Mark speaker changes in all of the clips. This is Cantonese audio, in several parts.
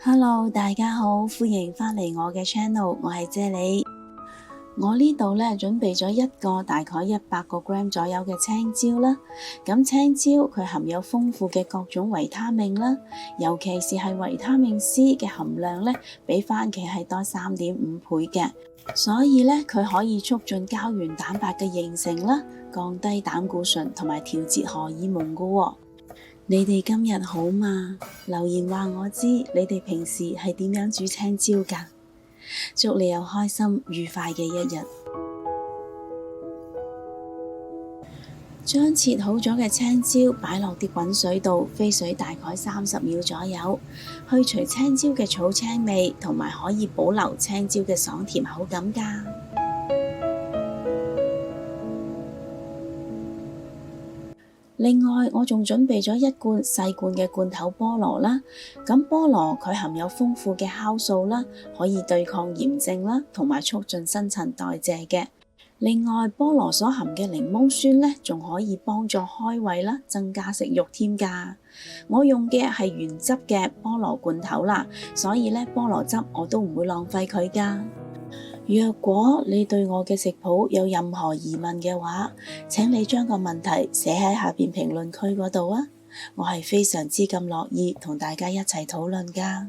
Speaker 1: Hello，大家好，歡迎返嚟我嘅 channel，我係啫喱。我呢度咧準備咗一個大概100個 gram 左右嘅青椒啦。咁青椒佢含有豐富嘅各種維他命啦，尤其是係維他命 C 嘅含量咧，比番茄係多3.5倍嘅，所以咧佢可以促進膠原蛋白嘅形成啦，降低膽固醇同埋調節荷爾蒙㗎喎。你哋今日好嗎？留言話我知，你哋平時係點樣煮青椒㗎？祝你有開心愉快嘅一日。將切好咗嘅青椒擺落啲滾水度，飛水大概30秒左右，去除青椒嘅草青味，同埋可以保留青椒嘅爽甜口感㗎。另外，我仲準備咗1罐細罐嘅罐頭菠蘿啦。咁菠蘿佢含有豐富嘅酵素啦，可以對抗炎症啦，同埋促進新陳代謝嘅。另外，菠蘿所含嘅檸檬酸咧，仲可以幫助開胃啦，增加食慾添㗎。我用嘅係原汁嘅菠蘿罐頭啦，所以咧菠蘿汁我都唔會浪費佢㗎。若果你對我嘅食譜有任何疑問嘅話，請你將個問題寫喺下邊評論區嗰度啊！我係非常之咁樂意同大家一齊討論㗎。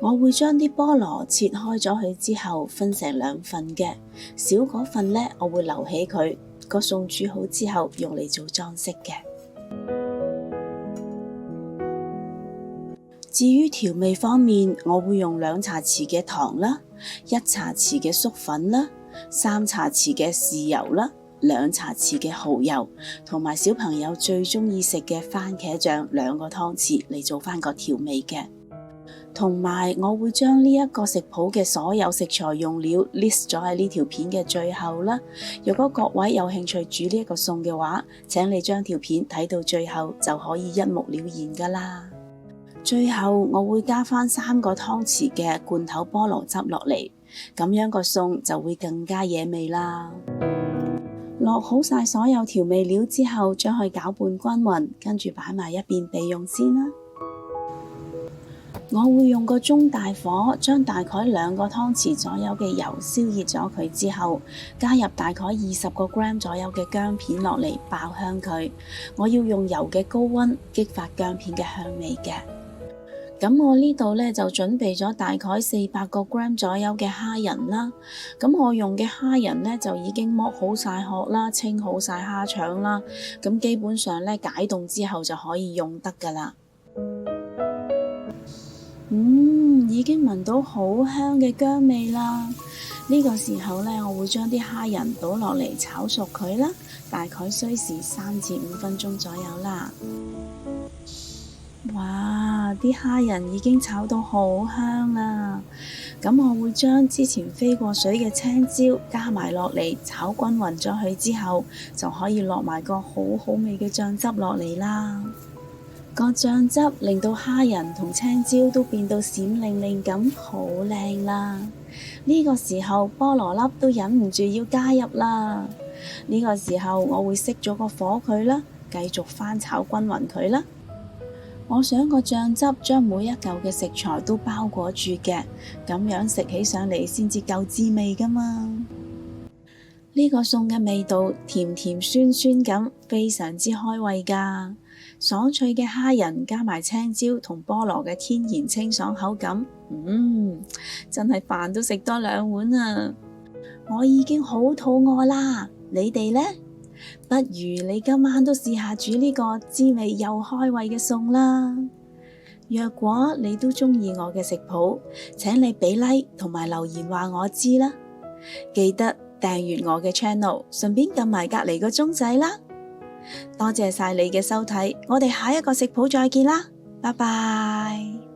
Speaker 1: 我會將啲菠蘿切開咗佢之後分成2份嘅，小嗰份咧我會留起佢，個餸煮好之後用嚟做裝飾嘅。至於調味方面，我會用2茶匙嘅糖啦，1茶匙嘅粟粉啦，3茶匙嘅豉油啦，2茶匙嘅蠔油，同埋小朋友最鍾意食嘅番茄醬2個湯匙嚟做返個調味嘅。同埋我會將呢一個食譜嘅所有食材用料 list 咗喺呢條片嘅最後啦。如果各位有興趣煮呢一個餸嘅話，請你將條片睇到最後就可以一目了然㗎啦。最後我會加返3個湯匙嘅罐頭菠蘿汁落嚟，咁樣個餸就會更加惹味啦。落好晒所有調味料之後，將佢攪拌均勻，跟住擺埋一邊備用先啦。我會用個中大火，將大概2個湯匙左右嘅油燒熱咗佢之後，加入大概20個 gram 左右嘅薑片落嚟爆香佢。我要用油嘅高溫激發薑片嘅香味嘅。咁我呢度咧就準備咗大概400個 gram 左右嘅蝦仁啦。咁我用嘅蝦仁咧就已經剝好晒殼啦，清好晒蝦腸啦。咁基本上咧解凍之後就可以用得㗎啦。已經聞到好香嘅薑味啦。呢個時候咧，我會將啲蝦仁倒落嚟炒熟佢啦，大概需時3至5分鐘左右啦。哇！啲蝦仁已經炒到好香啦。咁我會將之前飛過水嘅青椒加埋落嚟炒均勻咗佢之後，就可以落埋個好好味嘅醬汁落嚟啦。個醬汁令到蝦仁同青椒都變到閃靈靈咁，好靚啦！呢個時候菠蘿粒都忍唔住要加入啦。呢個時候我會熄咗個火佢啦，繼續翻炒均勻佢啦。我想個醬汁將每一嚿嘅食材都包裹住嘅，咁樣食起上嚟先至夠滋味㗎嘛。呢個餸嘅味道甜甜酸酸咁，非常之開胃㗎。爽脆嘅蝦仁加埋青椒同菠蘿嘅天然清爽口感，真係飯都食多2碗啊！我已經好肚餓啦，你哋呢？不如你今晚都試下煮呢個滋味又開胃嘅餸啦。若果你都鍾意我嘅食譜，請你俾 like 同埋留言話我知啦。記得訂閱我嘅 channel， 順便撳埋隔離個鐘仔啦。多謝晒你嘅收睇，我哋下一個食譜再見啦，拜拜。